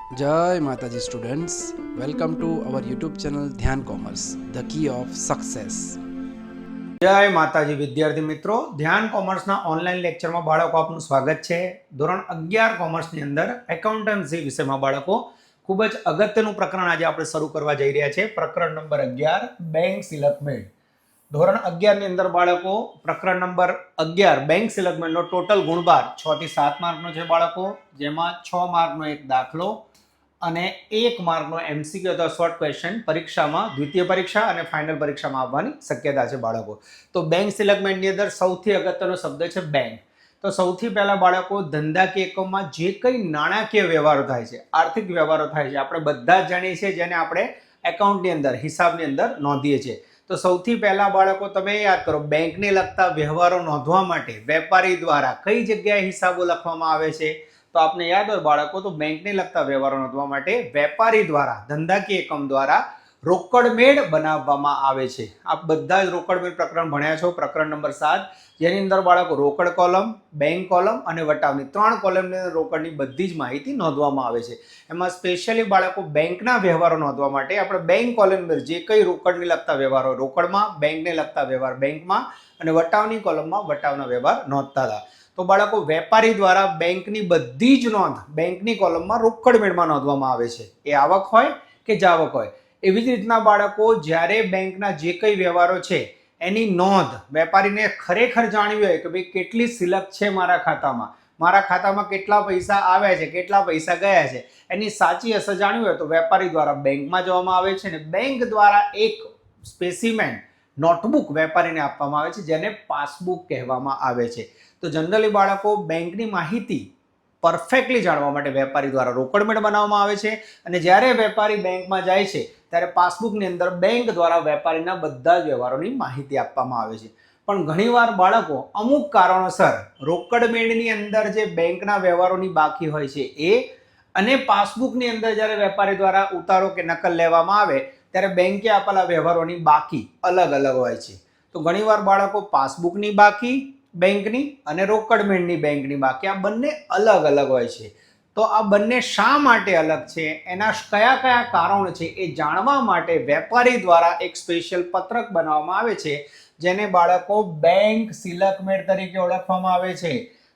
जय माताजी students, welcome to our YouTube channel Dhyan commerce, the key of success. जय माताजी विद्यार्थी मित्रों, ध्यान कॉमर्सना ऑनलाइन लेक्चરમાં બાળકો આપનું સ્વાગત છે। ધોરણ 11 કોમર્સની અંદર એકાઉન્ટન્સી વિષયમાં બાળકો ખૂબ જ અગત્યનું પ્રકરણ આજે આપણે શરૂ કરવા જઈ રહ્યા છે। પ્રકરણ નંબર 11 બેંક સિલકમેન્ટ। ધોરણ 11 ની અંદર બાળકો પ્રકરણ નંબર 11 બેંક સિલકમેન્ટનો ટોટલ ગુણભાર 6 થી 7 માર્કનો છે બાળકો, જેમાં 6 માર્કનો એક દાખલો અને 1 માર્કનો એમસીક્યુ અથવા શોર્ટ ક્વેશ્ચન પરીક્ષામાં દ્વિતીય પરીક્ષા અને ફાઇનલ પરીક્ષામાં આવવાની શક્યતા છે બાળકો। તો બેંક સિલકમેન્ટની અંદર સૌથી અગત્યનો શબ્દ છે બેંક। તો સૌથી પહેલા બાળકો ધંધાકીય એકમમાં જે કંઈ નાણાકીય વ્યવહારો થાય છે, આર્થિક વ્યવહારો થાય છે, આપણે બધા જ જાણીએ છીએ, જેને આપણે એકાઉન્ટની અંદર હિસાબની અંદર નોંધીએ છીએ। તો સૌથી પહેલા બાળકો તમે યાદ કરો, બેંકને લગતા વ્યવહારો નોંધવા માટે વેપારી દ્વારા કઈ જગ્યાએ હિસાબો લખવામાં આવે છે? તો આપને યાદ હોય બાળકો, તો બેંકને લગતા વ્યવહારો નોંધવા માટે વેપારી દ્વારા, ધંધાકીય એકમ દ્વારા રોકડ મેળ બનાવવામાં આવે છે। આપ બધા જ રોકડ મેળ પ્રકરણ ભણ્યા છો, પ્રકરણ નંબર 7, જેની અંદર બાળકો રોકડ કોલમ, બેંક કોલમ અને વટાવની 3 કોલમની અંદર રોકડની બધી જ માહિતી નોંધવામાં આવે છે। એમાં સ્પેશિયલી બાળકો બેંકના વ્યવહારો નોંધવા માટે આપણે બેંક કોલમની અંદર જે કંઈ રોકડને લગતા વ્યવહારો રોકડમાં, બેંકને લગતા વ્યવહાર બેંકમાં અને વટાવની કોલમમાં વટાવના વ્યવહાર નોંધતા હતા। તો બાળકો વેપારી દ્વારા બેંકની બધી જ નોંધ બેંકની કોલમમાં રોકડ મેળમાં નોંધવામાં આવે છે, એ આવક હોય કે જાવક હોય। એવી જ રીતના બાળકો જ્યારે બેંકના જે કંઈ વ્યવહારો છે એની નોંધ વેપારીને ખરેખર જાણવી હોય કે ભાઈ કેટલી સિલક છે મારા ખાતામાં કેટલા પૈસા આવ્યા છે, કેટલા પૈસા ગયા છે, એની સાચી અસર જાણવી હોય તો વેપારી દ્વારા બેંકમાં જવામાં આવે છે અને બેંક દ્વારા એક સ્પેસિમેન નોટબુક વેપારીને આપવામાં આવે છે, જેને પાસબુક કહેવામાં આવે છે। તો જનરલી બાળકો બેંકની માહિતી પરફેક્ટલી જાણવા માટે વેપારી દ્વારા રોકડ મેળ બનાવવામાં આવે છે અને જ્યારે વેપારી બેંકમાં જાય છે ત્યારે પાસબુકની અંદર બેંક દ્વારા વેપારીના બધા જ વ્યવહારોની માહિતી આપવામાં આવે છે। પણ ઘણીવાર બાળકો અમુક કારણોસર રોકડ મેળની અંદર જે બેંકના વ્યવહારોની બાકી હોય છે એ અને પાસબુકની અંદર જ્યારે વેપારી દ્વારા ઉતારો કે નકલ લેવામાં આવે ત્યારે બેંકે આપેલા વ્યવહારોની બાકી અલગ અલગ હોય છે। તો ઘણીવાર બાળકો પાસબુકની બાકી બેંકની અને રોકડ મેળની બેંકની બાકી આ બંને અલગ અલગ હોય છે। તો આ બંને શા માટે અલગ છે, એના કયા કયા કારણો છે, એ જાણવા માટે વેપારી દ્વારા એક સ્પેશિયલ પત્રક બનાવવામાં આવે છે, જેને બાળકો બેંક સિલકમેળ તરીકે ઓળખવામાં આવે છે।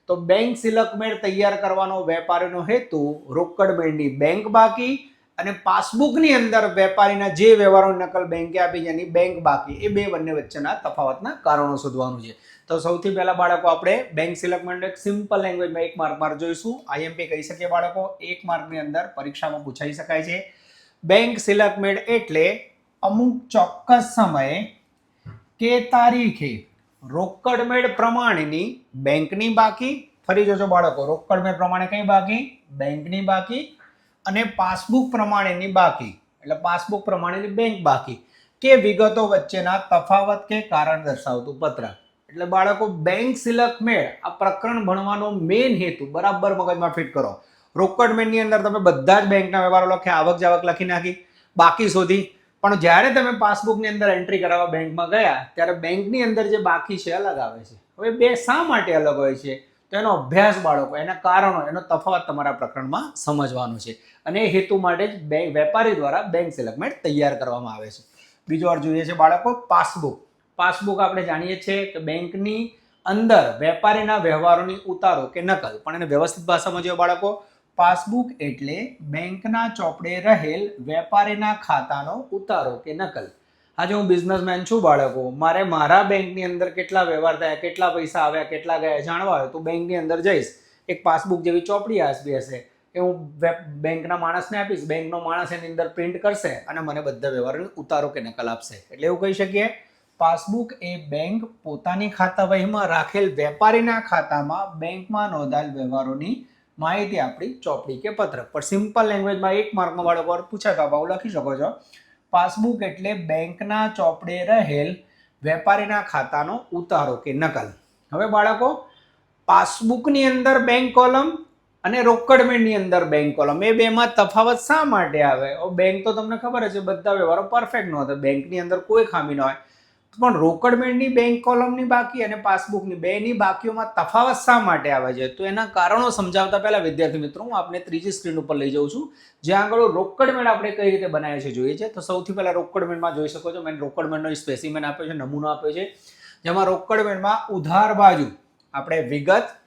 તો બેંક સિલકમેળ તૈયાર કરવાનો વેપારીનો હેતુ રોકડ મેળની બેંક બાકી અને પાસબુકની અંદર વેપારીના જે વ્યવહારોની નકલ બેંકે આપી જેની બેંક બાકી, એ બે બંને વચ્ચેના તફાવતના કારણો શોધવાનું છે। તો સૌથી પહેલા બાળકો આપણે બેંક સિલકમેન્ટ એક સિમ્પલ લેંગ્વેજમાં 1 માર્ક જોઈશું। આઈએમપી કહી શકીએ બાળકો, 1 માર્કની અંદર પરીક્ષામાં પૂછાઈ શકાય છે। બેંક સિલકમેન્ટ એટલે અમુક ચોક્કસ સમયે કે તારીખે રોકડ મેળ પ્રમાણેની બેંકની બાકી, ફરી જોજો બાળકો, રોકડ મેળ પ્રમાણે કઈ બાકી? બેંકની બાકી અને પાસબુક પ્રમાણેની બાકી, એટલે પાસબુક પ્રમાણેની બેંક બાકી કે વિગતો વચ્ચેના તફાવત કે કારણ દર્શાવતું પત્રક। એટલે બાળકો બેંક સિલકમેળ આ પ્રકરણ ભણવાનો મેઇન હેતુ બરાબર મગજમાં ફિટ કરો। રોકડ મેળની અંદર તમે બધા જ બેંકના વ્યવહારો લખ્યા, આવક જાવક લખી નાખી, બાકી શોધી, પણ જ્યારે તમે પાસબુકની અંદર એન્ટ્રી કરાવવા બેંકમાં ગયા ત્યારે બેંકની અંદર જે બાકી છે અલગ આવે છે। હવે બે શા માટે અલગ હોય છે તો એનો અભ્યાસ બાળકો, એના કારણો, એનો તફાવત તમારા પ્રકરણમાં સમજવાનું છે અને એ હેતુ માટે જ વેપારી દ્વારા બેંક સિલકમેન્ટ તૈયાર કરવામાં આવે છે। બીજો અર્થ જોઈએ છે બાળકો પાસબુક। પાસબુક આપણે જાણીએ છીએ કે બેંકની અંદર વેપારીના વ્યવહારોની ઉતારો કે નકલ, પણ એને વ્યવસ્થિત ભાષામાં જોઈએ બાળકો, પાસબુક એટલે બેંકના ચોપડે રહેલ વેપારીના ખાતાનો ઉતારો કે નકલ। આજે હું બિઝનેસમેન છું બાળકો, મારે મારા બેંકની અંદર કેટલા વ્યવહાર થયા, કેટલા પૈસા આવ્યા, કેટલા ગયા જાણવા હોય તો બેંકની અંદર જઈશ, એક પાસબુક જેવી ચોપડી આસબી હશે એ હું બેંકના માણસને આપીશ, બેંકનો માણસ એની અંદર પ્રિન્ટ કરશે અને મને બધા વ્યવહારોની ઉતારો કે નકલ આપશે। એટલે એવું કહી શકીએ પાસબુક એ બેંક પોતાની ખાતા વહીમાં રાખેલ વેપારીના ખાતામાં બેંકમાં નોંધાયેલ વ્યવહારોની માહિતી આપણી ચોપડી કે પત્રક। પણ સિમ્પલ લેંગ્વેજમાં 1 માર્કમાં બાળકો પૂછાય તો આવું લખી શકો છો, પાસબુક એટલે બેંકના ચોપડે રહેલ વેપારીના ખાતાનો ઉતારો કે નકલ। હવે બાળકો પાસબુકની અંદર બેંક કોલમ અને રોકડ મેળની અંદર બેંક કોલમ, એ બેમાં તફાવત શા માટે આવે? બેંક તો તમને ખબર છે બધા વ્યવહારો પરફેક્ટ ન હોય, બેંકની અંદર કોઈ ખામી ન હોય, પણ રોકડ મેળની બેંક કોલમની બાકી અને પાસબુકની બેની બાકીઓમાં તફાવત શા માટે આવે છે? તો એના કારણો સમજાવતા પહેલા વિદ્યાર્થી મિત્રો હું આપને ત્રીજી સ્ક્રીન ઉપર લઈ જાઉં છું, જ્યાં આગળ રોકડ મેળ આપણે કઈ રીતે બનાવીએ છીએ જોઈએ છે. તો સૌથી પહેલા રોકડ મેળમાં જોઈ શકો છો, મેં રોકડ મેળનો સ્પેસિમેન આપ્યો છે, નમૂનો આપ્યો છે, જેમાં રોકડ મેળમાં ઉધાર બાજુ આપણે વિગત,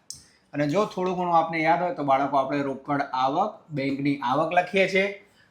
અને જો થોડું ઘણું આપને યાદ હોય તો બાળકો આપણે રોકડ આવક, બેંકની આવક લખીએ છીએ,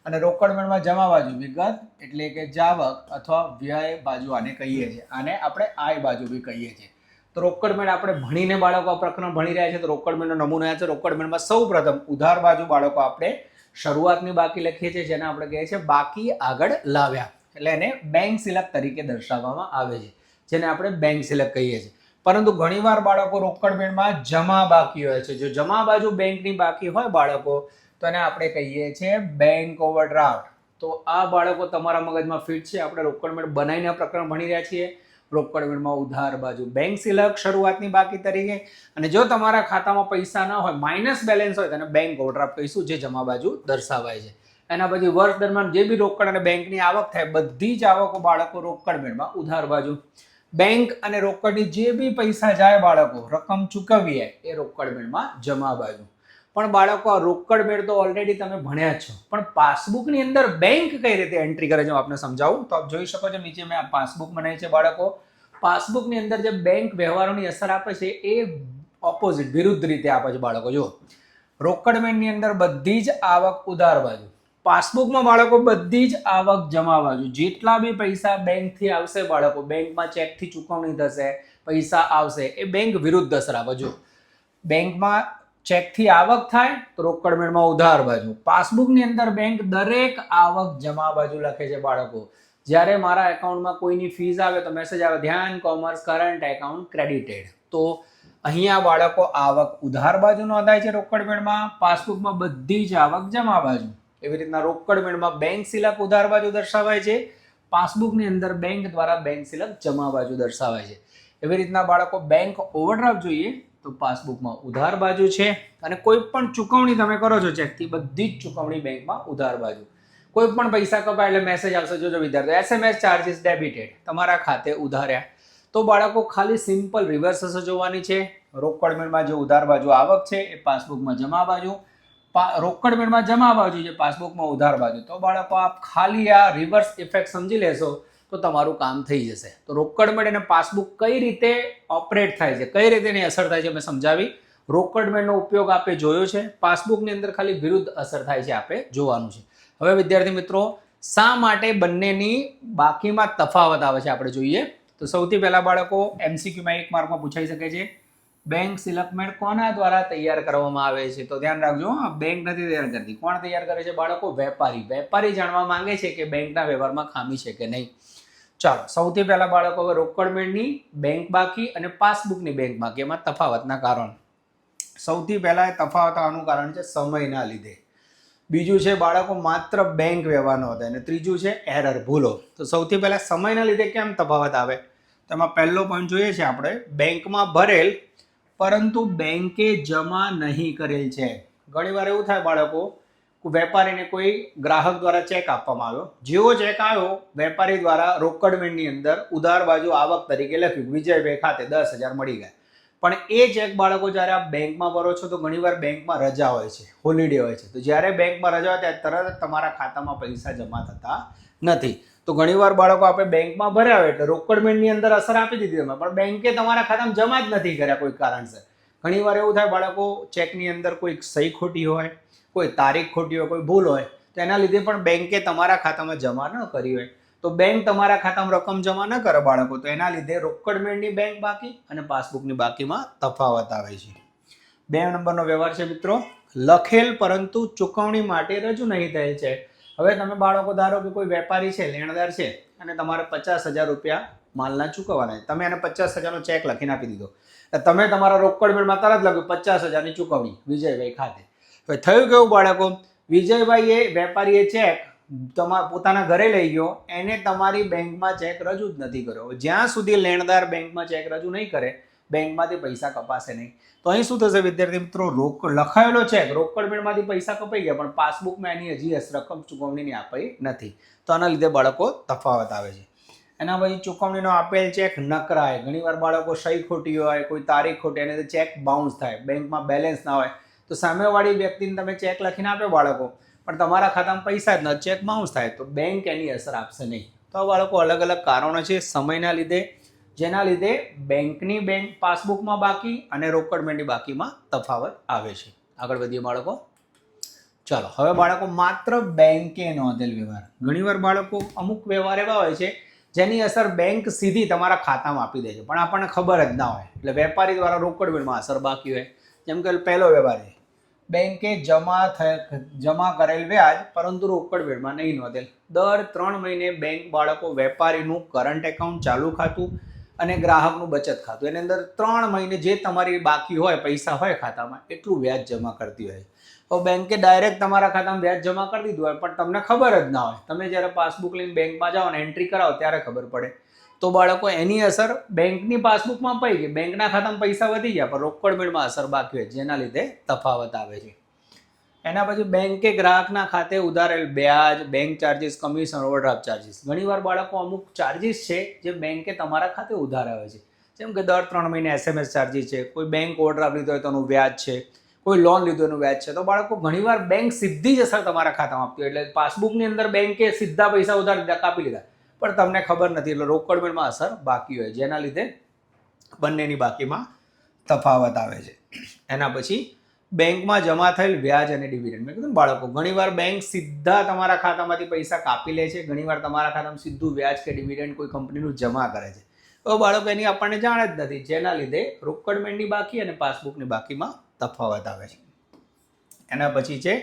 અને રોકડ મેળમાં જમા બાજુ વિગત એટલે કે જાવક અથવા વ્યય બાજુ આને કહીએ છીએ. આને આપણે આય બાજુ બી કહીએ છીએ. તો રોકડ મેળ આપણે ભણીને બાળકો આ પ્રકરણ ભણી રહ્યા છે. તો રોકડ મેળનો નમૂનો છે. રોકડ મેળમાં સૌ પ્રથમ ઉધાર બાજુ બાળકો આપણે શરૂઆતની બાકી લખીએ છીએ, જેને આપણે કહીએ છીએ બાકી આગળ લાવ્યા, એટલે એને બેંક સિલક તરીકે દર્શાવવામાં આવે છે, જેને આપણે બેંક સિલક કહીએ છીએ. પરંતુ ઘણીવાર બાળકો રોકડ મેળમાં જમા બાકી હોય છે. જો જમા બાજુ બેંકની બાકી હોય બાળકો, તો એને આપણે કહીએ છીએ બેંક ઓવરડ્રાફ્ટ. તો આ બાળકો તમારા મગજમાં ફિટ છે. આપણે રોકડ મેળ બનાવીને આ પ્રકરણ ભણી રહ્યા છીએ. રોકડ મેળમાં ઉધાર બાજુ બેંક સિલક શરૂઆતની બાકી તરીકે, અને જો તમારા ખાતામાં પૈસા ના હોય, માઇનસ બેલેન્સ હોય, તેને બેંક ઓવરડ્રાફ્ટ કહીશું, જે જમા બાજુ દર્શાવાય છે. એના પછી વર્ષ દરમિયાન જે બી રોકડ અને બેંકની આવક થાય, બધી જ આવકો બાળકો રોકડ મેળમાં ઉધાર બાજુ. બેંક અને રોકડની જે બી પૈસા જાય બાળકો, રકમ ચૂકવીએ, એ રોકડ મેળમાં જમા બાજુ. પણ બાળકો આ રોકડ મેળ તો ઓલરેડી તમે ભણ્યા છો, પણ પાસબુકની અંદર બેંક કઈ રીતે એન્ટ્રી કરે છે હું આપને સમજાવું. તો આપ જોઈ શકો છો, નીચે મેં આ પાસબુક બનાવી છે બાળકો. પાસબુકની અંદર જે બેંક વ્યવહારોની અસર આપે છે એ ઓપોઝિટ, વિરુદ્ધ રીતે આપે છે બાળકો. જો રોકડ મેળની અંદર બધી જ આવક ઉધાર બાજુ, પાસબુકમાં બાળકો બધી જ આવક જમા બાજુ. જેટલા બી પૈસા બેંકથી આવશે બાળકો, બેંકમાં ચેકથી ચૂકવણી થશે, પૈસા આવશે, એ બેંક વિરુદ્ધ અસર આપે. જો બેંકમાં ચેકથી આવક થાય તો રોકડ મેળમાં ઉધાર બાજુ. પાસબુકની અંદર બેંક દરેક આવક જમા બાજુ લખે છે બાળકો. જ્યારે મારા એકાઉન્ટમાં કોઈની ફીસ આવે તો મેસેજ આવે ધ્યાન કોમર્સ કરંટ એકાઉન્ટ ક્રેડિટેડ. તો અહીંયા બાળકો આવક ઉધાર બાજુ નોંધાય છે રોકડ મેળમાં, પાસબુકમાં બધી જ આવક જમા બાજુ. એવી રીતના રોકડ મેળમાં બેંક સિલક ઉધાર બાજુ દર્શાવાય છે, પાસબુકની અંદર બેંક દ્વારા બેંક સિલક જમા બાજુ દર્શાવાય છે. એવી રીતના બાળકો બેંક ઓવરડ્રાફ્ટ જોઈએ તો પાસબુકમાં ઉધાર બાજુ છે, અને કોઈ પણ ચૂકવણી તમે કરો છો ચેકથી, બધી જ ચૂકવણી બેંકમાં ઉધાર બાજુ. કોઈ પણ પૈસા કપાય એટલે મેસેજ આવશે, જોજો વિદ્યાર્થીઓ, SMS ચાર્જીસ ડેબિટેડ, તમારા ખાતે ઉધાર્યા. તો બાળકો ખાલી સિમ્પલ રિવર્સ અસર જોવાની છે. રોકડ મેળમાં જે ઉધાર બાજુ આવક છે એ પાસબુકમાં જમા બાજુ, રોકડ મેળમાં જમા બાજુ છે, પાસબુકમાં ઉધાર બાજુ. તો બાળકો આપ ખાલી આ રિવર્સ ઇફેક્ટ સમજી લેશો તો તમારું કામ થઈ જશે. તો રોકડ મેળ અને પાસબુક કઈ રીતે ઓપરેટ થાય છે, કઈ રીતે એની અસર થાય છે મેં સમજાવી. રોકડ મેળનો ઉપયોગ આપણે જોયો છે, પાસબુકની અંદર ખાલી વિરુદ્ધ અસર થાય છે આપણે જોવાનું છે. હવે વિદ્યાર્થી મિત્રો, શા માટે બંનેની બાકીમાં તફાવત આવે છે આપણે જોઈએ. તો સૌથી પહેલા બાળકો MCQમાં 1 માર્કમાં પૂછાઈ શકે છે, બેંક સિલક મેળ કોના દ્વારા તૈયાર કરવામાં આવે છે? તો ધ્યાન રાખજો, બેંક નથી તૈયાર કરતી. કોણ તૈયાર કરે છે બાળકો? વેપારી. વેપારી જાણવા માંગે છે કે બેંકના વ્યવહારમાં ખામી છે કે નહીં. ચાલો સૌથી પહેલા બાળકો હવે રોકડ મેળની બેંક બાકી અને પાસબુકની બેંક બાકી, એમાં તફાવતના કારણ. સૌથી પહેલા એ તફાવત આવવાનું કારણ છે સમયના લીધે. બીજું છે બાળકો માત્ર બેંક વ્યવહારનો હતો, અને ત્રીજું છે એરર, ભૂલો. તો સૌથી પહેલા સમયના લીધે કેમ તફાવત આવે? તો એમાં પહેલો પોઈન્ટ જોઈએ છે આપણે, બેંકમાં ભરેલ પરંતુ બેંકે જમા નહીં કરેલ છે. ઘણીવાર એવું થાય બાળકો, વેપારીને કોઈ ગ્રાહક દ્વારા ચેક આપવામાં આવ્યો, જેવો ચેક આવ્યો વેપારી દ્વારા રોકડ મેળની અંદર ઉધાર બાજુ આવક તરીકે લખ્યું વિજયભાઈ ખાતે 10,000 મળી ગયા. પણ એ ચેક બાળકો જ્યારે આપ બેંકમાં ભરો છો તો ઘણીવાર બેંકમાં રજા હોય છે, હોલિડે હોય છે. તો જ્યારે બેંકમાં રજા હોય ત્યારે તરત તમારા ખાતામાં પૈસા જમા થતા નથી. તો ઘણીવાર બાળકો આપણે બેંકમાં ભર્યા હોય એટલે રોકડ મેળની અંદર અસર આપી દીધી તમે, પણ બેંકે તમારા ખાતામાં જમા જ નથી કર્યા કોઈ કારણસર. ઘણીવાર એવું થાય બાળકો, ચેકની અંદર કોઈ સહી ખોટી હોય, કોઈ તારીખ ખોટી હોય, કોઈ ભૂલ હોય, તો એના લીધે પણ બેંકે તમારા ખાતામાં જમા ન કરી હોય. તો બેંક તમારા ખાતામાં રકમ જમા ન કરે બાળકો, તો એના લીધે રોકડ મેળની બેંક બાકી અને પાસબુકની બાકીમાં તફાવત આવે છે. 2 નંબરનો વ્યવહાર છે મિત્રો, લખેલ પરંતુ ચૂકવણી માટે રજૂ નહીં થયેલ છે. હવે તમે બાળકો ધારો કે કોઈ વેપારી છે, લેણદાર છે, અને તમારે 50,000 રૂપિયા માલના ચૂકવવાના છે. તમે એને 50,000નો ચેક લખીને આપી દીધો. તમે તમારા રોકડ મેળમાં તરત લખ્યું 50,000ની ચૂકવણી વિજયભાઈ ખાતે. હવે થયું કેવું બાળકો, વિજયભાઈએ વેપારીએ ચેક પોતાના ઘરે લઈ ગયો, એને તમારી બેંકમાં ચેક રજૂ જ નથી કર્યો. જ્યાં સુધી લેણદાર બેંકમાં ચેક રજૂ નહીં કરે, બેંકમાંથી પૈસા કપાશે નહીં. તો અહીં શું થશે વિદ્યાર્થી મિત્રો, લખાયેલો ચેક રોકડ મેળમાંથી પૈસા કપાઈ ગયા, પણ પાસબુકમાં એની હજી રકમ ચૂકવણીની આપી નથી. તો આના લીધે બાળકો તફાવત આવે છે. એના પછી ચૂકવણીનો આપેલ ચેક નકરાય. ઘણીવાર બાળકો સહી ખોટી હોય, કોઈ તારીખ ખોટી, અને ચેક બાઉન્સ થાય, બેંકમાં બેલેન્સ ના હોય, તો સામેવાળી વ્યક્તિને તમે ચેક લખીને આપ્યો બાળકો, પણ તમારા ખાતામાં પૈસા જ ન, ચેક બાઉન્સ થાય, તો બેંક એની અસર આપશે નહીં. તો આ બાળકો અલગ અલગ કારણો છે સમયના લીધે, જેના લીધે બેંકની બેંક પાસબુકમાં બાકી અને રોકડ મેળની બાકીમાં તફાવત આવે છે. આગળ વધીએ બાળકો. ચાલો હવે બાળકો માત્ર બેંકે નોંધેલ વ્યવહાર. ઘણીવાર બાળકો અમુક વ્યવહાર એવા હોય છે જેની અસર બેંક સીધી તમારા ખાતામાં આપી દે છે, પણ આપણને ખબર જ ના હોય. એટલે વેપારી દ્વારા રોકડ બિલમાં અસર બાકી હોય. જેમ કે પહેલો વ્યવહાર છે, બેંકે જમા કરેલ વ્યાજ પરંતુ રોકડ બિલમાં નહીં નોંધેલ. દર 3 મહિને બેંક બાળકો વેપારીનું કરંટ એકાઉન્ટ ચાલુ ખાતું અને ગ્રાહકનું બચત ખાતું, એની અંદર 3 મહિને જે તમારી બાકી હોય, પૈસા હોય ખાતામાં, એટલું વ્યાજ જમા કરતી હોય. તો બેંકે ડાયરેક્ટ તમારા ખાતામાં વ્યાજ જમા કરી દીધું હોય, પણ તમને ખબર જ ના હોય. તમે જ્યારે પાસબુક લઈને બેંકમાં જાઓ અને એન્ટ્રી કરાવો ત્યારે ખબર પડે. તો બાળકો એની અસર બેંકની પાસબુકમાં પડી ગઈ, બેંકના ખાતામાં પૈસા વધી ગયા, પણ રોકડ બિલમાં અસર બાકી હોય, જેના લીધે તફાવત આવે છે. એના પછી બેંકે ગ્રાહકના ખાતે ઉધારેલ વ્યાજ, bank charges, commission, overdraft charges. ઘણીવાર બાળકો અમુક ચાર્જીસ છે જે બેંકે તમારા ખાતે ઉધાર આવે છે, જેમ કે દર 3 મહિને SMS ચાર્જીસ છે, કોઈ બેંક ઓવરડ્રાફ્ટ લીધો હોય તો એનું વ્યાજ છે, કોઈ લોન લીધો એનું વ્યાજ છે. તો બાળકો ઘણીવાર બેંક સીધી જ અસર તમારા ખાતામાં આપતી હોય, એટલે પાસબુકની અંદર બેંકે સીધા પૈસા ઉધાર લીધા, કાપી લીધા, પણ તમને ખબર નથી, એટલે રોકડ બિલમાં અસર બાકી હોય, જેના લીધે બંનેની બાકીમાં તફાવત આવે છે. એના પછી બેંકમાં જમા થયેલ વ્યાજ અને ડિવિડન્ડ. મેં કીધું બાળકો ઘણીવાર બેંક સીધા તમારા ખાતામાંથી પૈસા કાપી લે છે, ઘણીવાર તમારા ખાતામાં સીધું વ્યાજ કે ડિવિડન્ડ કોઈ કંપનીનું જમા કરે છે. તો બાળકો એની આપણને જાણ જ નથી, જેના લીધે રોકડ બિલની બાકી અને પાસબુકની બાકીમાં તફાવત આવે છે. એના પછી છે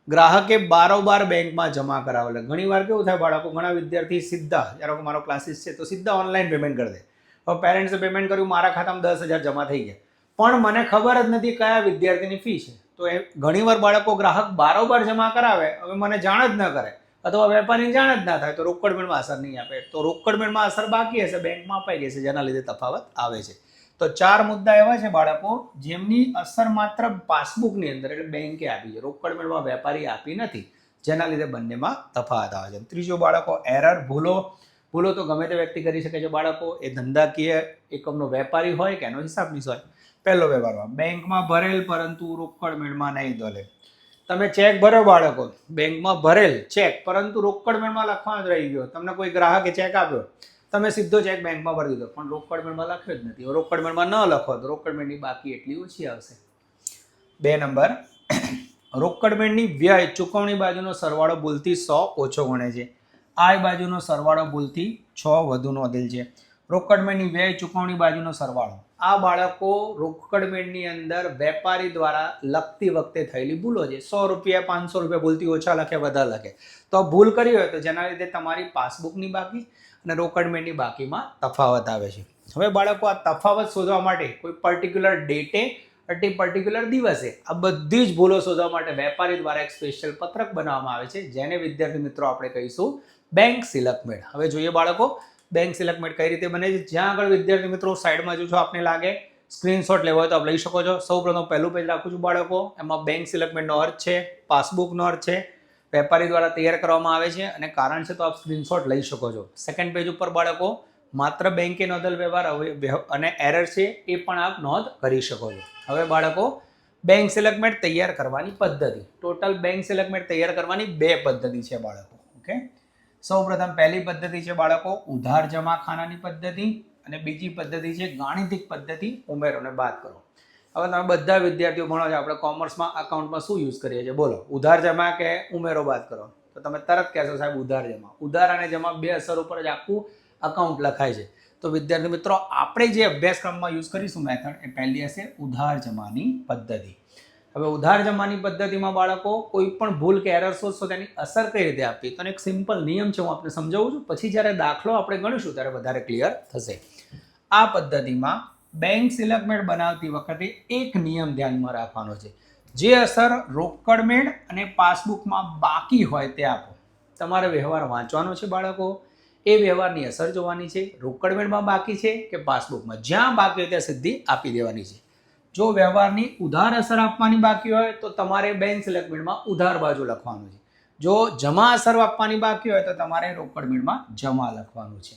ગ્રાહકે બારોબાર બેંકમાં જમા કરાવેલ. ઘણીવાર કેવું થાય બાળકો, ઘણા વિદ્યાર્થી સીધા, ધારો કે મારો ક્લાસીસ છે તો સીધા ઓનલાઈન પેમેન્ટ કરી દે. હવે પેરેન્ટ્સે પેમેન્ટ કર્યું, મારા ખાતામાં 10,000 જમા થઈ ગયા, પણ મને ખબર જ નથી કયા વિદ્યાર્થીની ફી છે. તો એ ઘણીવાર બાળકો ગ્રાહક બારોબાર જમા કરાવે, હવે મને જાણ જ ન કરે, અથવા વેપારીને જાણ જ ના થાય, તો રોકડ બિલમાં અસર નહીં આપે. તો રોકડ બિલમાં અસર બાકી હશે, બેંકમાં અપાઈ ગઈ છે, જેના લીધે તફાવત આવે છે. તો 4 મુદ્દા એવા છે બાળકો જેમની અસર માત્ર પાસબુકની અંદર એટલે બેંકે આપી છે, રોકડ બિલમાં વેપારી આપી નથી, જેના લીધે બંનેમાં તફાવત આવે છે. ત્રીજો બાળકો એરર, ભૂલો તો ગમે તે વ્યક્તિ કરી શકે છે બાળકો, એ ધંધાકીય એકમનો વેપારી હોય કે એનો હિસાબનીશ હોય. પહેલો વ્યવહારમાં બેંકમાં ભરેલ પરંતુ રોકડ બિલમાં નહીં દોલે. તમે ચેક ભર્યો બાળકો, બેંકમાં ભરેલ ચેક પરંતુ રોકડ બિલમાં લખવાનો જ રહી ગયો. તમને કોઈ ગ્રાહકે ચેક આપ્યો, તમે સીધો ચેક બેંકમાં ભરી દીધો, પણ રોકડ બિલમાં લખ્યો જ નથી. રોકડ બિલમાં ન લખો તો રોકડ બિલની બાકી એટલી ઓછી આવશે. 2 નંબર, રોકડ બિલની વ્યય ચૂકવણી બાજુનો સરવાળો ભૂલથી 100 ઓછો ગણે છે, આય બાજુનો સરવાળો ભૂલથી 6 વધુ નોંધેલ છે. રોકડ બિલની વ્યય ચૂકવણી બાજુનો સરવાળો. આ બાળકો રોકડ બિલની અંદર વેપારી દ્વારા લખતી વખતે થયેલી ભૂલો છે. 100 રૂપિયા 500 રૂપિયા ભૂલથી ઓછા લખે, વધારે લખે, તો ભૂલ કરી હોય તો જેના લીધે તમારી પાસબુકની બાકી અને રોકડ બિલની બાકીમાં તફાવત આવે છે. હવે બાળકો આ તફાવત શોધવા માટે કોઈ પર્ટિક્યુલર ડેટે, પર્ટિક્યુલર દિવસે આ બધી જ ભૂલો શોધવા માટે વેપારી દ્વારા એક સ્પેશિયલ પત્રક બનાવવામાં આવે છે, જેને વિદ્યાર્થી મિત્રો આપણે કહીશું બેંક સિલકમેટ. હવે જોઈએ બાળકો બેંક સિલકમેટ કઈ રીતે બને છે. જ્યાં આગળ વિદ્યાર્થી મિત્રો સાઈડમાં જો આપને લાગે સ્ક્રીનશોટ લેવો હોય તો આપ લઈ શકો છો. સૌપ્રથમ પહેલું પેજ રાખું છું બાળકો, એમાં બેંક સિલકમેટનો અર્થ છે, પાસબુકનો અર્થ છે, વેપારી દ્વારા તૈયાર કરવામાં આવે છે અને કારણ છે તો આપ સ્ક્રીનશોટ લઈ શકો છો. સેકન્ડ પેજ ઉપર બાળકો માત્ર બેંકે નોંધેલ વ્યવહાર અને એરર છે એ પણ આપ નોંધ કરી શકો છો. હવે બાળકો બેંક સિલકમેટ તૈયાર કરવાની પદ્ધતિ. ટોટલ બેંક સિલકમેટ તૈયાર કરવાની 2 પદ્ધતિ છે બાળકો. ઓકે, સૌપ્રથમ પહેલી પદ્ધતિ છે બાળકો ઉધાર જમા ખાનાની પદ્ધતિ અને બીજી પદ્ધતિ છે ગાણિતિક પદ્ધતિ, ઉમેરો અને બાદ કરો. હવે તમે બધા વિદ્યાર્થીઓ ભણો છો, આપણે કોમર્સમાં અકાઉન્ટમાં શું યુઝ કરીએ છીએ બોલો, ઉધાર જમા કે ઉમેરો બાદ કરો? તો તમે તરત કહેશો સાહેબ ઉધાર જમા. ઉધાર અને જમા 2 અસર ઉપર જ આખું અકાઉન્ટ લખાય છે. તો વિદ્યાર્થી મિત્રો આપણે જે અભ્યાસક્રમમાં યુઝ કરીશું મેથડ, એ પહેલી હશે ઉધાર જમાની પદ્ધતિ. હવે ઉધાર જમાની પદ્ધતિમાં બાળકો કોઈ પણ ભૂલ કે એરર શોધશો તેની અસર કઈ રીતે આપવી, તો એક સિમ્પલ નિયમ છે, હું આપને સમજાવું છું, પછી જ્યારે દાખલો આપણે ગણીશું ત્યારે વધારે ક્લિયર થશે. આ પદ્ધતિમાં બેંક સિલકમેટ બનાવતી વખતે એક નિયમ ધ્યાનમાં રાખવાનો છે, જે અસર રોકડ મેળ અને પાસબુકમાં બાકી હોય તે આપો. તમારે વ્યવહાર વાંચવાનો છે બાળકો, એ વ્યવહારની અસર જોવાની છે, રોકડ મેળમાં બાકી છે કે પાસબુકમાં, જ્યાં બાકી હોય ત્યાં સીધી આપી દેવાની છે. જો વ્યવહારની ઉધાર અસર આપવાની બાકી હોય તો તમારે બેંક સિલકમેટમાં ઉધાર બાજુ લખવાનું છે. જો જમા અસર આપવાની બાકી હોય તો તમારે રોકડ મેળમાં જમા લખવાનું છે.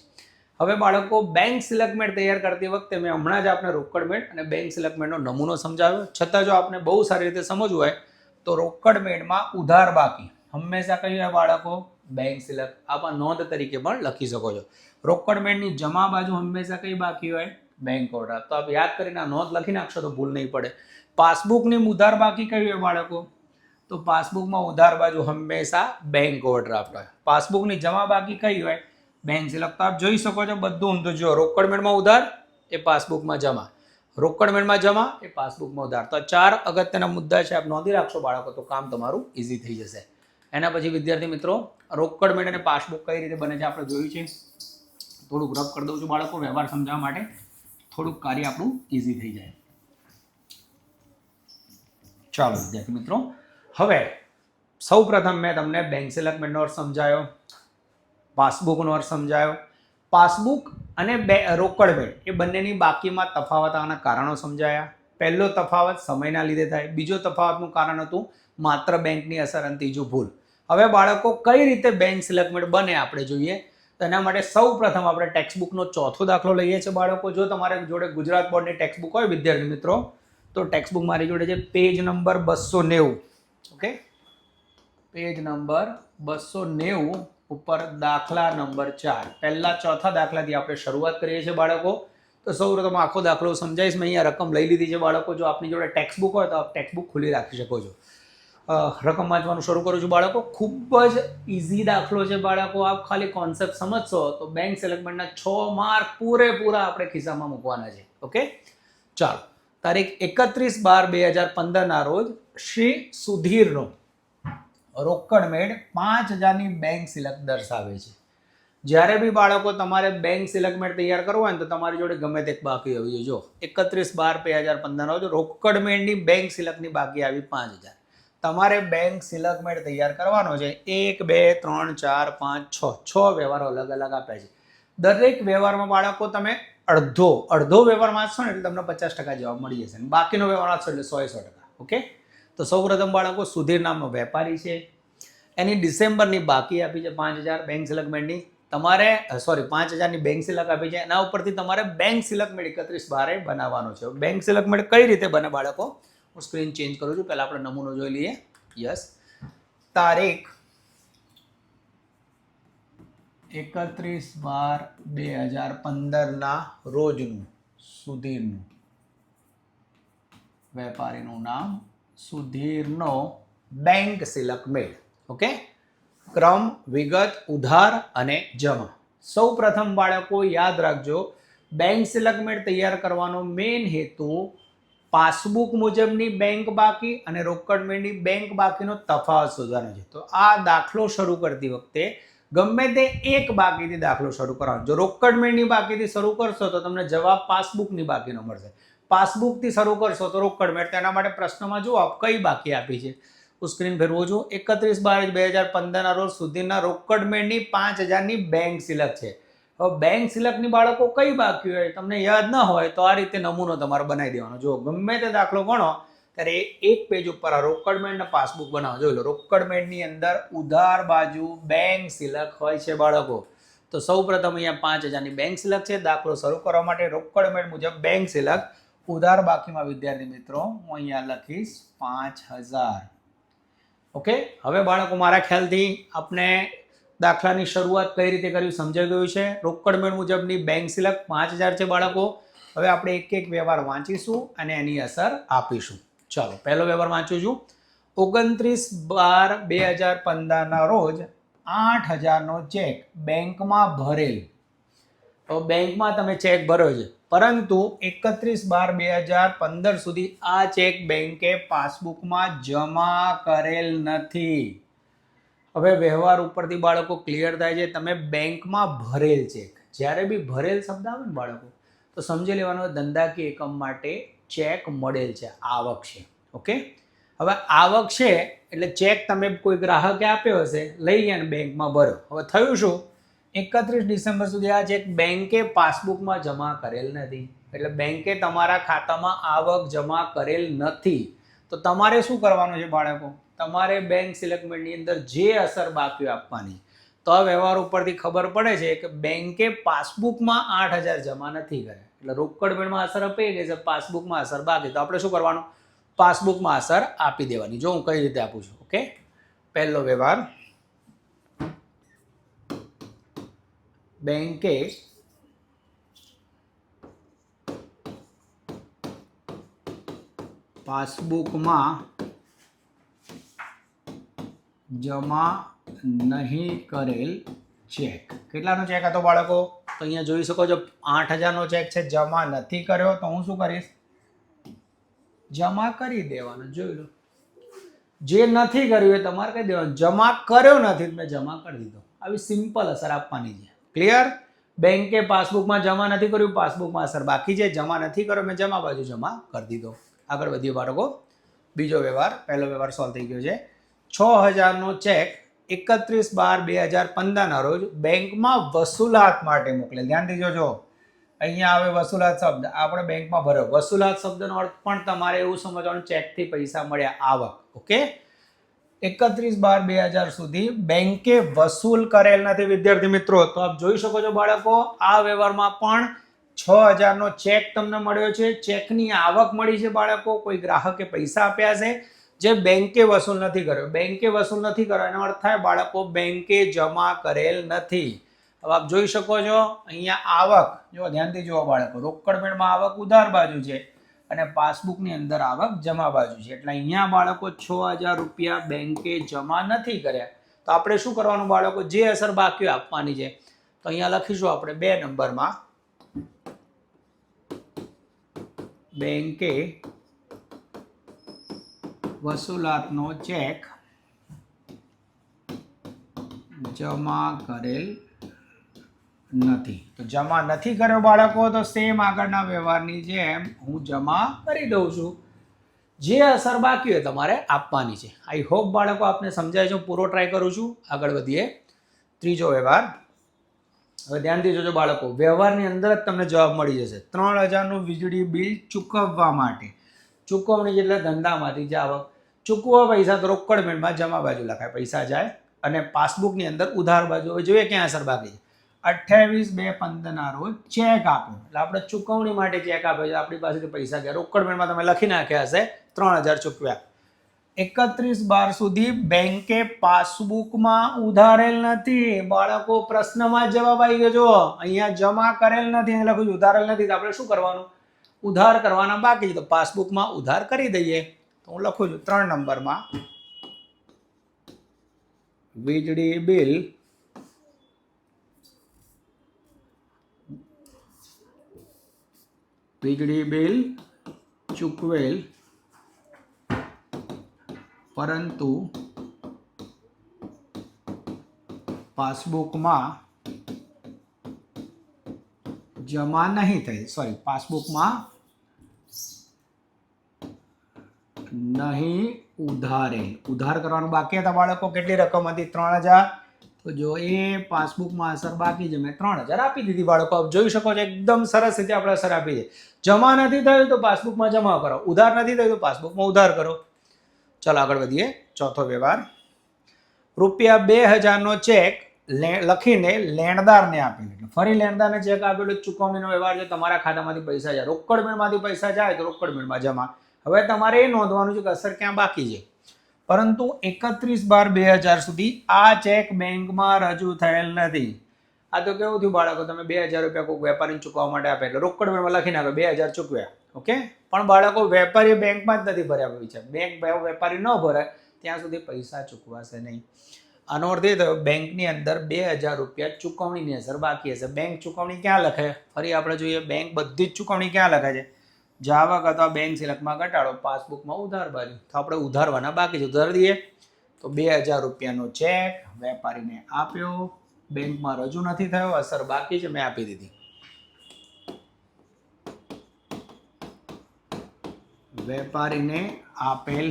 હવે બાળકો બેંક સિલેક્ટમેન્ટ તૈયાર કરતી વખતે મેં હમણાં જ આપણે રોકડમેટ અને બેંક સિલેક્ટમેન્ટનો નમૂનો સમજાવ્યો, છતાં જો આપણે બહુ સારી રીતે સમજવું હોય તો રોકડમેટમાં ઉધાર બાકી હંમેશા કઈ હોય બાળકો? Bank select. આપ નોંધ તરીકે પણ લખી શકો છો. રોકડમેટની જમા બાજુ હંમેશા કઈ બાકી હોય? Bank overdraft. તો આપ યાદ કરીને આ નોંધ લખી નાખશો તો ભૂલ નહીં પડે. પાસબુકની ઉધાર બાકી કઈ હોય બાળકો? તો પાસબુકમાં ઉધાર બાજુ હંમેશા બેંક ઓવરડ્રાફ્ટ હોય. પાસબુકની જમા બાકી કઈ હોય? Bank select. તો આપ જોઈ શકો છો બધું ઊંધું. જો રોકડમેટમાં ઉધાર એ પાસબુકમાં જમા, રોકડમેટમાં જમા એ પાસબુકમાં ઉધાર. તો 4 અગત્યના મુદ્દા છે, આપ નોંધી રાખશો બાળકો તો કામ તમારું ઇઝી થઈ જશે. એના પછી વિદ્યાર્થી મિત્રો રોકડમેટ અને પાસબુક કઈ રીતે બને છે આપણે જોયું છે. થોડુંક રફ કરી દઉં છું બાળકો વ્યવહાર સમજાવવા માટે, થોડુંક કાર્ય આપણું ઇઝી થઈ જાય. ચાલો વિદ્યાર્થી મિત્રો, હવે સૌ પ્રથમ મેં તમને બેંક સિલેક્ટમેન્ટનો અર્થ સમજાયો, પાસબુકનો અર્થ સમજાયો. પાસબુક અને રોકડમેટ એ બંનેની બાકીમાં તફાવત આના કારણો સમજાયા. પહેલો તફાવત સમયના લીધે થાય, બીજો તફાવતનું કારણ હતું માત્ર બેંકની અસર અને ત્રીજું ભૂલ. હવે બાળકો કઈ રીતે બેંક સિલેક્ટમેન્ટ બને આપણે જોઈએ. તો એના માટે સૌ પ્રથમ આપણે ટેક્સ્ટબુકનો ચોથો દાખલો લઈએ છીએ બાળકો. જો તમારી જોડે ગુજરાત બોર્ડની ટેક્સ્ટબુક હોય વિદ્યાર્થી મિત્રો તો ટેક્સ્ટબુક મારી જોડે છે, page number 290. Okay, page number 290 ઉપર દાખલા નંબર 4. પહેલા ચોથા દાખલાથી આપણે શરૂઆત કરીએ છીએ બાળકો. તો સૌ પ્રથમ આખો દાખલો સમજાવીશ. મેં અહીંયા રકમ લઈ લીધી છે બાળકો. જો આપની જોડે ટેક્સ્ટબુક હોય તો આપ ટેક્સ્ટબુક ખોલી રાખી શકો છો. રકમ વાંચવાનું શરૂ કરું છું બાળકો. ખૂબ જ ઇઝી દાખલો છે બાળકો. આપ ખાલી કોન્સેપ્ટ સમજશો તો બેંક સિલેક્ટમેન્ટના 6 માર્ક પૂરેપૂરા આપણે ખિસ્સામાં મૂકવાના છે. ઓકે, ચાલો. તારીખ 31/12/2015 ના રોજ શ્રી સુધીરનો રોકડમેટ 5000ની બેંક સિલેક્ટ દર્શાવે છે. જ્યારે બી બાળકો તમારે બેંક સિલેક્ટમેન્ટ તૈયાર કરવો હોય ને તો તમારી જોડે ગમે તે બાકી આવી જો 31/12/2015 રોજ રોકડમેટની બેંક સિલેક્ટની બાકી આવી 5000. તમારે બેંક સિલેક્ટમેન્ટ તૈયાર કરવાનો છે. 1 2 3 4 5 6 વ્યવહારો અલગ અલગ આપ્યા છે. દરેક વ્યવહારમાં બાળકો તમે અડધો વ્યવહાર વાંચશો ને એટલે તમને 50% જવાબ મળી જશે. બાકીનો વ્યવહાર વાંચશો એટલે 100%. ઓકે, તો સૌપ્રથમ બાળકો સુધીર નામનો વેપારી છે. એની ડિસેમ્બરની બાકી આપી છે 5000 બેંક સિલેક્ટમેન્ટની. તમારે 5000ની બેંક સિલેક્ટ આપી છે. એના ઉપરથી તમારે બેંક સિલેક્ટમેન્ટ 31/12 બનાવવાનો છે. બેંક સિલેક્ટમેન્ટ કઈ રીતે બને બાળકો? હું સ્ક્રીન ચેન્જ કરું છું. પહેલા આપણે નમૂનો જોઈ લઈએ. યસ, તારીખ 31/12/2015 ના રોજનું સુધીરનું, વેપારીનું નામ સુધીરનો બેંક સિલેક્ટમેન્ટ. ઓકે, ક્રમ, વિગત, ઉધાર અને જમા. સૌ પ્રથમ બાળકો યાદ રાખજો, બેંક સિલેક્ટમેન્ટ તૈયાર કરવાનો મેઇન હેતુ પાસબુક મુજબની બેંક બાકી અને રોકડમેટની બેંક બાકીનો તફાવત શોધવાનો છે. તો આ દાખલો શરૂ કરતી વખતે ગમે તે એક બાકીથી દાખલો શરૂ કરવાનો. જો રોકડમેટની બાકીથી શરૂ કરશો તો તમને જવાબ પાસબુકની બાકીનો મળશે. પાસબુકથી શરૂ કરશો તો રોકડમેટ. તેના માટે પ્રશ્નમાં જુઓ આપ કઈ બાકી આપી છે. હું સ્ક્રીન ફેરવું છું. 31/12/2015 ના રોજ સુધીના રોકડમેટની 5000ની બેંક સિલેક્ટ છે. હવે બેંક સિલેક્ટની બાળકો કઈ બાકી હોય તમને યાદ ન હોય તો આ રીતે નમૂનો તમારે બનાવી દેવાનો. જો ગમે તે દાખલો ગણો ત્યારે એક પેજ ઉપર આ રોકડમેટ ને પાસબુક બનાવો. જોઈ લો, રોકડમેટની અંદર ઉધાર બાજુ બેંક સિલેક્ટ હોય છે બાળકો. તો સૌ પ્રથમ અહીંયા 5000ની બેંક સિલેક્ટ છે. દાખલો શરૂ કરવા માટે રોકડમેટ મુજબ બેંક સિલેક્ટ, ઉધાર બાકીમાં વિદ્યાર્થી મિત્રો હું અહીંયા લખીશ 5000. ઓકે, હવે બાળકો મારા ખ્યાલથી આપણે દાખલાની શરૂઆત કઈ રીતે કરવી સમજાઈ ગયું છે. રોકડમેટ મુજબની બેંક સિલેક્ટ 5000 છે બાળકો. હવે આપણે એક એક વ્યવહાર વાંચીશું અને એની અસર આપીશું. ચાલો, પહેલો વ્યવહાર વાંચું છું. 29/12/2015 ના રોજ 8000નો ચેક બેંકમાં ભરેલ. તો બેંકમાં તમે ચેક ભર્યો છે, પરંતુ 31/12/2015 સુધી આ ચેક બેંકે પાસબુકમાં જમા કરેલ નથી. હવે વ્યવહાર ઉપરથી બાળકો ક્લિયર થાય છે તમે બેંકમાં ભરેલ ચેક. જ્યારે બી ભરેલ શબ્દ આવે ને બાળકો તો સમજી લેવાનો ધંધાકીય એકમ માટે ચેક મળેલ છે, આવક છે. ઓકે, હવે આવક છે એટલે ચેક તમે કોઈ ગ્રાહકે આપ્યો હશે, લઈ ગયા ને બેંકમાં ભર્યો. હવે થયું શું? 31 ડિસેમ્બર સુધી આ ચેક બેંકે પાસબુકમાં જમા કરેલ નથી. એટલે બેંકે તમારા ખાતામાં આવક જમા કરેલ નથી. તો તમારે શું કરવાનું છે બાળકો? તમારે બેંક સિલેક્ટમેન્ટની અંદર જે અસર બાકી આપવાની. તો આ વ્યવહાર ઉપરથી ખબર પડે છે કે બેંકે પાસબુકમાં 8,000 જમા નથી કર્યા, એટલે રોકડ બેડમાં અસર અપાઈ ગઈ છે, પાસબુકમાં અસર બાકી. તો આપણે શું કરવાનું? પાસબુકમાં અસર આપી દેવાની. જો હું કઈ રીતે આપું છું. ઓકે, પહેલો વ્યવહાર, બેંકે પાસબુકમાં જમા નહીં કરેલ ચેક. કેટલાનો ચેક હતો બાળકો? તો અહીંયા જોઈ શકો છો 8,000નો ચેક છે, જમા નથી કર્યો. તો હું શું કરીશ? જમા કરી દેવાનો. જોઈ લો, જે નથી કર્યું એ તમારે કહી દેવાનું. જમા કર્યો નથી, મેં જમા કરી દીધો. આવી સિમ્પલ અસર આપવાની છે. ક્લિયર? બેંકે પાસબુકમાં જમા નથી કર્યું, પાસબુકમાં અસર બાકી છે. જમા નથી કર્યો, મેં જમા બાજુ જમા કરી દીધો. આગળ વધીએ બાળકો. બીજો વ્યવહાર, પહેલો વ્યવહાર સોલ્વ થઈ ગયો છે. 6,000નો ચેક 31/12/2015 રોજ બેંકમાં વસૂલાત માટે મોકલે. ધ્યાનથી જોજો, અહીંયા આવે વસૂલાત શબ્દ, આપણે બેંકમાં ભર્યો. વસૂલાત શબ્દનો અર્થ પણ તમારે એવું સમજવાનું, ચેકથી પૈસા મળ્યા, આવક. ઓકે, 31/12/2000 સુધી બેંકે વસૂલ કરેલ નથી વિદ્યાર્થી મિત્રો. તો આપ જોઈ શકો છો બાળકો, આ વ્યવહારમાં પણ 6,000નો ચેક તમને મળ્યો છે, ચેકની આવક મળી છે બાળકો. કોઈ ગ્રાહકે પૈસા આપ્યા છે જે બેંકે વસૂલ નથી કર્યો. બેંકે વસૂલ નથી કર્યો એનો અર્થ થાય બાળકો બેંકે જમા કરેલ નથી. હવે આપ જોઈ શકો છો અહીંયા આવક, જો ધ્યાનથી જુઓ બાળકો, રોકડ બેડમાં આવક ઉધાર બાજુ છે અને પાસબુકની અંદર આવક જમા બાજુ છે. એટલે અહીંયા બાળકો 6,000 રૂપિયા બેંકે જમા નથી કર્યા. તો આપણે શું કરવાનું બાળકો? જે અસર બાકી આપવાની છે. તો અહીંયા લખીશું આપણે 2 નંબરમાં, બેંકે વસૂલાતનો ચેક જમા કરેલ નથી. તો જમા નથી કર્યો બાળકો, તો સેમ આગળના વ્યવહારની જેમ હું જમા કરી દઉં છું. જે અસર બાકી હોય તમારે આપવાની છે. આઈ હોપ બાળકો આપને સમજાય છે. પૂરો ટ્રાય કરું છું. આગળ વધીએ. ત્રીજો વ્યવહાર, હવે ધ્યાનથી જોજો બાળકો, વ્યવહારની અંદર જ તમને જવાબ મળી જશે. 3,000નું વીજળી બિલ ચૂકવવા માટે, ચૂકવણી એટલે ધંધામાંથી જ આવક, ચૂકવવા પૈસા તો રોકડ બેડમાં જમા બાજુ લખાય, પૈસા જાય, અને પાસબુકની અંદર ઉધાર બાજુ. હવે જોઈએ ક્યાં અસર બાકી છે. 28/2/15 રોજ ચેક આપ્યો, એટલે આપણે ચૂકવણી માટે ચેક આપ્યો છે. આપણી પાસેથી પૈસા ગયા, રોકડ બેડમાં તમે લખી નાખ્યા હશે 3,000 ચૂકવ્યા. 31/12 સુધી બેંકે પાસબુકમાં ઉધારેલ નથી બાળકો. પ્રશ્નમાં જવાબ આવી ગયો. જો અહીંયા જમા કરેલ નથી, લખ્યું ઉધારેલ નથી. તો આપણે શું કરવાનું? ઉધાર કરવાના બાકી છે. તો પાસબુકમાં ઉધાર કરી દઈએ. તો હું લખું છું 3 નંબરમાં, વીજળી બિલ ચૂકવેલ પરંતુ પાસબુકમાં જમા નહીં થઈ. સોરી, પાસબુકમાં નહીં ઉધારેલ. ઉધાર કરવાનું બાકી હતા બાળકો. કેટલી રકમ હતી? 3,000. તો જો એ પાસબુકમાં અસર બાકી છે, મેં 3,000 આપી દીધી બાળકો. આપ જોઈ શકો છો એકદમ સરસ રીતે આપણે અસર આપી છે. જમા નથી થયું તો પાસબુકમાં જમા કરો, ઉધાર નથી થયું તો પાસબુકમાં ઉધાર કરો. ચાલો આગળ વધીએ. ચોથો વ્યવહાર, ₹2,000નો ચેક લખીને લેણદારને આપેલો. એટલે ફરી લેણદારને ચેક આપેલો, ચૂકવણીનો વ્યવહાર છે. તમારા ખાતામાંથી પૈસા જાય, રોકડ બેડમાંથી પૈસા જાય તો રોકડ બેડમાં જમા. હવે તમારે એ નોંધવાનું છે કે અસર ક્યાં બાકી છે. પરંતુ 31/12/2000 સુધી આ ચેક બેંકમાં રજૂ થયેલ નથી. આ તો કેવું થયું બાળકો, તમે 2,000 રૂપિયા કોઈ વેપારીને ચૂકવવા માટે આપે એટલે રોકડ બેડમાં લખી નાખો 2,000 ચૂકવ્યા. ઓકે, પણ બાળકો વેપારી બેંકમાં જ નથી ભર્યા પૈસા. બેંક વેપારી ન ભરે ત્યાં સુધી પૈસા ચૂકવાશે નહીં. આનો અર્થ એ થયો બેંકની અંદર 2,000 રૂપિયા ચૂકવણીની અસર બાકી હશે. બેંક ચૂકવણી ક્યાં લખે? ફરી આપણે જોઈએ, બેંક બધી જ ચૂકવણી ક્યાં લખે છે? જાવક અથવા બેંક સિલકમાં ઘટાડો, પાસબુકમાં ઉધાર બાજુ. તો આપણે ઉધારવાના બાકી છે, ઉધાર દઈએ. તો 2,000 રૂપિયાનો ચેક વેપારીને આપ્યો, બેંકમાં રજૂ નથી થયો, અસર બાકી છે, મેં આપી દીધી. વેપારીને આપેલ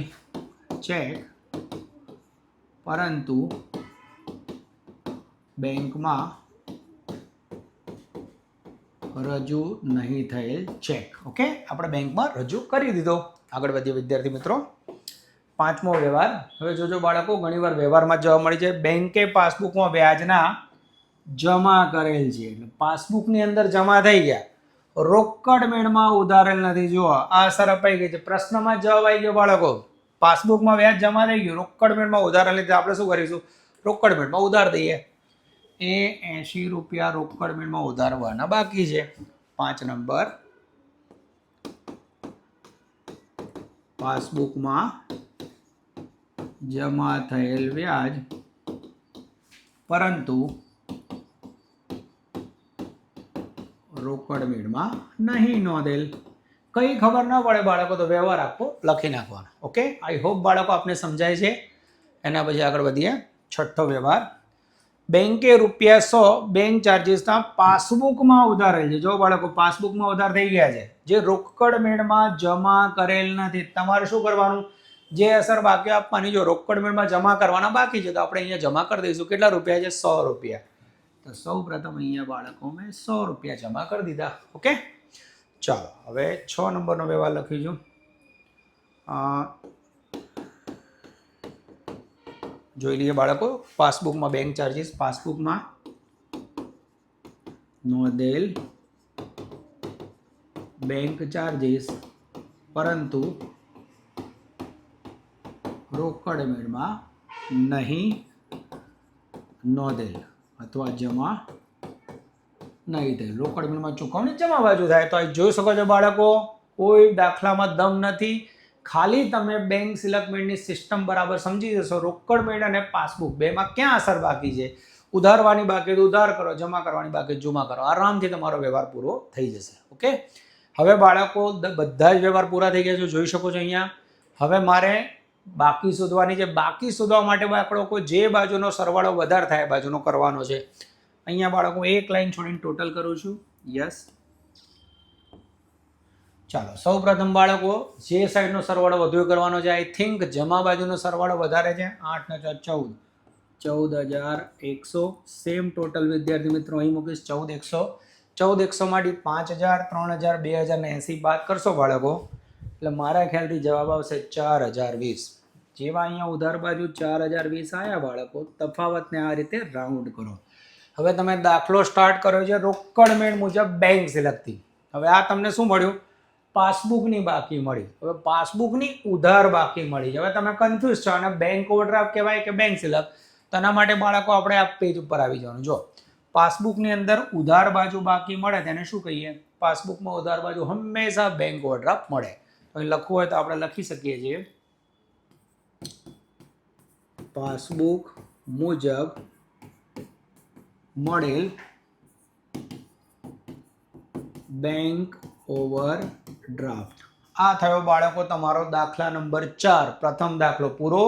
ચેક પરંતુ બેંકમાં રજૂ નહીં થયેલ ચેક. ઓકે, આપણે બેંકમાં રજૂ કરી દીધો. આગળ વધીએ વિદ્યાર્થી મિત્રો. પાંચમો વ્યવહાર. હવે જોજો બાળકો, ઘણીવાર વ્યવહારમાં જવા મળી જાય. બેંકે પાસબુકમાં વ્યાજના જમા કરેલ છે એટલે પાસબુકની અંદર જમા થઈ ગયા, રોકડ મેળમાં ઉધારેલ નથી. જુઓ આ અસર અપાઈ ગઈ છે. પ્રશ્નમાં જવાબ આવી ગયો બાળકો. પાસબુકમાં વ્યાજ જમા થઈ ગયું, રોકડ મેળમાં ઉધારેલ નથી. આપણે શું કરીશું? રોકડ મેળમાં ઉધાર દઈએ. એ 80 રૂપિયા રોકડ મેળમાં ઉધારવાના બાકી છે. 5 નંબર, પાસબુકમાં જમા થયેલ વ્યાજ પરંતુ રોકડ મેળમાં નહીં નોંધેલ. કઈ ખબર ન પડે બાળકો તો વ્યવહાર આખો લખી નાખવાનો. ઓકે, આઈ હોપ બાળકો આપને સમજાય છે. એના પછી આગળ વધીએ. છઠ્ઠો વ્યવહાર, બેંકે રૂપિયા 100 બેંક ચાર્જીસના પાસબુકમાં ઉધારેલ છે. જો બાળકો, પાસબુકમાં ઉધાર થઈ ગયા છે, જે રોકડ મેળમાં જમા કરેલ નથી. તમારે શું કરવાનું? જે અસર બાકી આપવાની. જો રોકડ મેળમાં જમા કરવાના બાકી છે તો આપણે અહીંયા જમા કરી દઈશું. કેટલા રૂપિયા છે? 100 રૂપિયા. તો સૌ પ્રથમ અહીંયા બાળકો મેં 100 રૂપિયા જમા કરી દીધા. ઓકે, ચાલો હવે 6 નંબરનો વ્યવહાર લખીશું. જોઈ લઈએ બાળકો, પાસબુકમાં બેંક ચાર્જીસ, પાસબુકમાં નોંધેલ બેંક ચાર્જીસ પરંતુ રોકડ મેળમાં નહીં નોંધેલ અથવા જમા નહીં થયેલ. રોકડ મેળમાં ચૂકવણી જમા બાજુ થાય. તો જોઈ શકો છો બાળકો, કોઈ દાખલામાં દમ નથી. ખાલી તમે બેંક સિલેક્ટમેન્ટની સિસ્ટમ બરાબર સમજી જશો. રોકડ મેળ અને પાસબુક બેમાં ક્યાં અસર બાકી છે? ઉધારવાની બાકી તો ઉધાર કરો, જમા કરવાની બાકી જમા કરો. આરામથી તમારો વ્યવહાર પૂરો થઈ જશે. ઓકે, હવે બાળકો બધા જ વ્યવહાર પૂરા થઈ ગયા છે, જોઈ શકો છો અહીંયા. હવે મારે બાકી શોધવાની છે. બાકી શોધવા માટે બાળકો જે બાજુનો સરવાળો વધારે થાય એ બાજુનો કરવાનો છે. અહીંયા બાળકો એક લાઈન છોડીને ટોટલ કરું છું. યસ, ચાલો સૌ પ્રથમ બાળકો, જે સાઈડનો સરવાળો વધુ કરવાનો છે. આઈ થિંક જમા બાજુનો સરવાળો વધારે છે. 8 ને 4 14, 14,100. સેમ ટોટલ વિદ્યાર્થી મિત્રો અહીં મૂકીશ. 14,100. 14,100 માંથી 5,000, 3,000, 2,080 બાદ કરશો બાળકો એટલે મારા ખ્યાલથી જવાબ આવશે 4,020. જેવા અહીંયા ઉધાર બાજુ 4,020 આવ્યા બાળકો, તફાવતને આ રીતે રાઉન્ડ કરો. હવે તમે દાખલો સ્ટાર્ટ કર્યો છે રોકડ મેળ મુજબ બેંક સિલેક્ટથી. હવે આ તમને શું મળ્યું? પાસબુકની બાકી મળી. હવે પાસબુકની ઉધાર બાકી મળી. હવે તમે કન્ફ્યુઝ છો અને બેંક ઓવરડ્રાફ્ટ કહેવાય કે બેંક સિલેક્ટ. તેના માટે બાળકો આપણે આ પેજ ઉપર આવી જવાનું. જો પાસબુકની અંદર ઉધાર બાજુ બાકી મળે તેને શું કહીએ? પાસબુકમાં ઉધાર બાજુ હંમેશા બેંક ઓવરડ્રાફ્ટ મળે. અહીં લખવું હોય તો આપણે લખી શકીએ છીએ પાસબુક મુજબ મળેલ બેંક ઓવરડ્રાફ્ટ. આ થયો બાળકો તમારો દાખલા નંબર 4, પ્રથમ દાખલો પૂરો.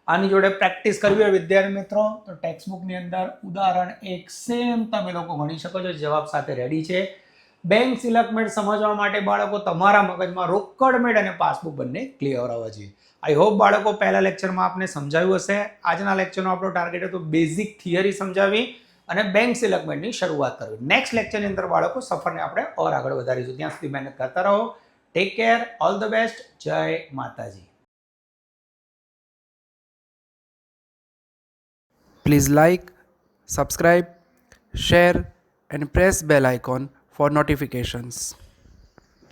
આની જોડે પ્રેક્ટિસ કરવી હોય વિદ્યાર્થી મિત્રો તો ટેક્સ્ટબુકની અંદર ઉદાહરણ 1 સેમ તમે લોકો ભણી શકો છો. જવાબ સાથે રેડી છે. બેંક સિલેક્ટમેન્ટ સમજવા માટે બાળકો તમારા મગજમાં રોકડ મેળ અને પાસબુક બંને ક્લિયર આવવા જોઈએ. આઈ હોપ બાળકો પહેલા લેક્ચરમાં આપને સમજાવ્યું હશે. આજના લેક્ચરનો આપણો ટાર્ગેટ હતો બેઝિક થિયરી સમજાવી અને બેંક સિલેક્ટમેન્ટની શરૂઆત કરવી. નેક્સ્ટ લેક્ચરની અંદર બાળકો સફરને આપણે ઓર આગળ વધારીશું. ત્યાં સુધી મહેનત કરતા રહો. Take care, all the best. જય માતાજી. Please like, subscribe, share and press bell icon for notifications.